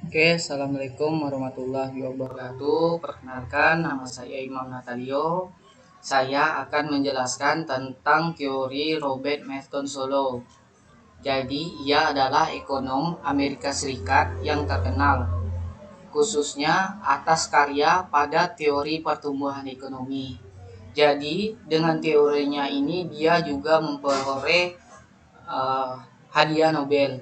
Oke, assalamualaikum warahmatullahi wabarakatuh. Perkenalkan, nama saya Imam Natalio. Saya akan menjelaskan tentang teori Robert Merton Solow. Jadi, ia adalah ekonom Amerika Serikat yang terkenal, khususnya atas karya pada teori pertumbuhan ekonomi. Jadi, dengan teorinya ini dia juga memperoleh uh, hadiah Nobel.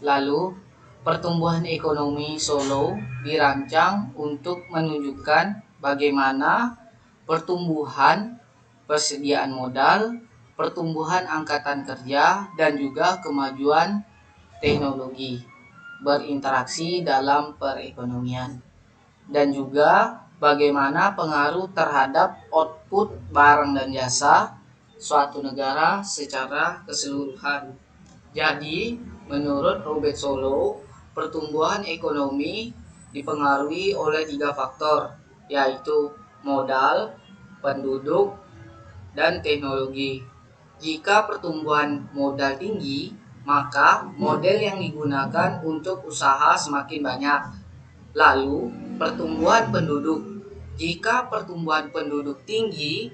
Lalu, pertumbuhan ekonomi Solo dirancang untuk menunjukkan bagaimana pertumbuhan persediaan modal, pertumbuhan angkatan kerja, dan juga kemajuan teknologi berinteraksi dalam perekonomian. Dan juga bagaimana pengaruh terhadap output barang dan jasa suatu negara secara keseluruhan. Jadi, menurut Robert Solow, pertumbuhan ekonomi dipengaruhi oleh 3 faktor, yaitu modal, penduduk, dan teknologi. Jika pertumbuhan modal tinggi, maka model yang digunakan untuk usaha semakin banyak. Lalu, pertumbuhan penduduk. Jika pertumbuhan penduduk tinggi,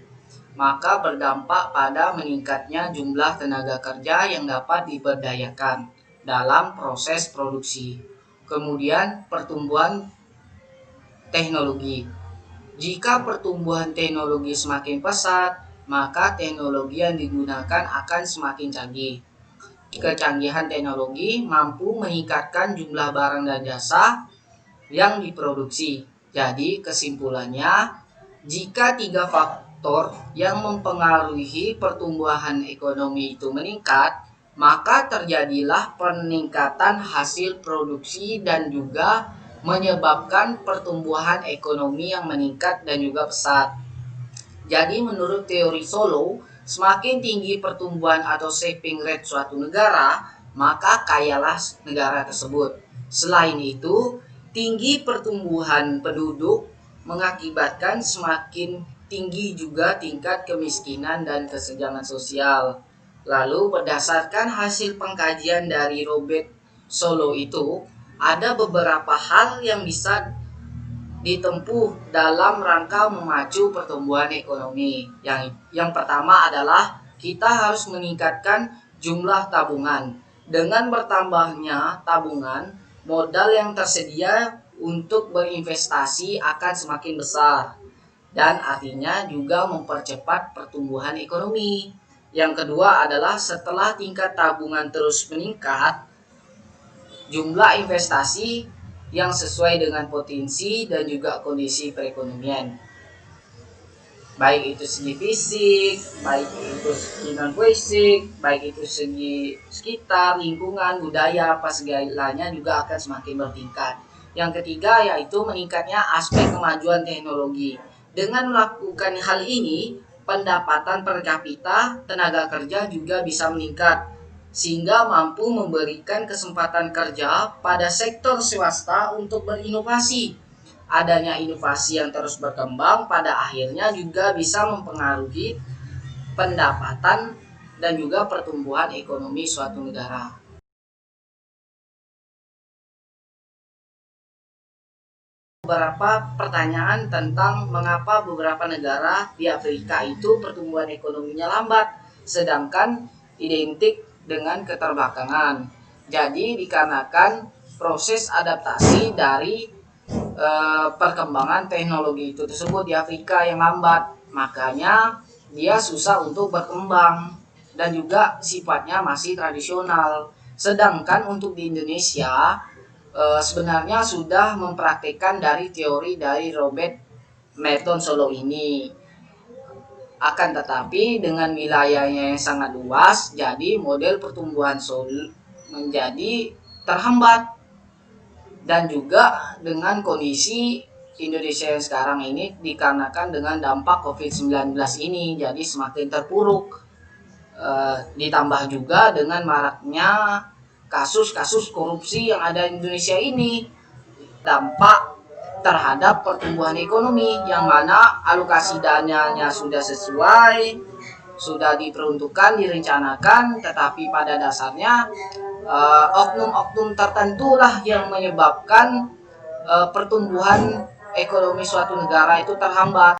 maka berdampak pada meningkatnya jumlah tenaga kerja yang dapat diberdayakan dalam proses produksi. Kemudian pertumbuhan teknologi. Jika pertumbuhan teknologi semakin pesat, maka teknologi yang digunakan akan semakin canggih. Kecanggihan teknologi mampu meningkatkan jumlah barang dan jasa yang diproduksi. Jadi kesimpulannya, jika 3 faktor yang mempengaruhi pertumbuhan ekonomi itu meningkat, maka terjadilah peningkatan hasil produksi dan juga menyebabkan pertumbuhan ekonomi yang meningkat dan juga pesat. Jadi menurut teori Solow, semakin tinggi pertumbuhan atau saving rate suatu negara, maka kayalah negara tersebut. Selain itu, tinggi pertumbuhan penduduk mengakibatkan semakin tinggi juga tingkat kemiskinan dan kesenjangan sosial. Lalu berdasarkan hasil pengkajian dari Robert Solow itu, ada beberapa hal yang bisa ditempuh dalam rangka memacu pertumbuhan ekonomi. Yang pertama adalah kita harus meningkatkan jumlah tabungan. Dengan bertambahnya tabungan, modal yang tersedia untuk berinvestasi akan semakin besar dan artinya juga mempercepat pertumbuhan ekonomi. Yang kedua adalah setelah tingkat tabungan terus meningkat, jumlah investasi yang sesuai dengan potensi dan juga kondisi perekonomian, baik itu segi fisik, baik itu segi non fisik, baik itu segi sekitar, lingkungan, budaya, apa segalanya juga akan semakin bertingkat. Yang ketiga yaitu meningkatnya aspek kemajuan teknologi. Dengan melakukan hal ini, pendapatan per kapita tenaga kerja juga bisa meningkat sehingga mampu memberikan kesempatan kerja pada sektor swasta untuk berinovasi. Adanya inovasi yang terus berkembang pada akhirnya juga bisa mempengaruhi pendapatan dan juga pertumbuhan ekonomi suatu negara. Beberapa pertanyaan tentang mengapa beberapa negara di Afrika itu pertumbuhan ekonominya lambat, sedangkan identik dengan keterbelakangan. Jadi dikarenakan proses adaptasi dari perkembangan teknologi itu tersebut di Afrika yang lambat, makanya dia susah untuk berkembang dan juga sifatnya masih tradisional. Sedangkan untuk di Indonesia sebenarnya sudah mempraktikkan dari teori dari Robert Merton Solow ini. Akan tetapi dengan wilayahnya yang sangat luas, jadi model pertumbuhan Solow menjadi terhambat. Dan juga dengan kondisi Indonesia yang sekarang ini dikarenakan dengan dampak COVID-19 ini jadi semakin terpuruk. Ditambah juga dengan maraknya kasus-kasus korupsi yang ada di Indonesia ini, dampak terhadap pertumbuhan ekonomi yang mana alokasi dananya sudah sesuai, sudah diperuntukkan, direncanakan, tetapi pada dasarnya oknum-oknum tertentu lah yang menyebabkan pertumbuhan ekonomi suatu negara itu terhambat.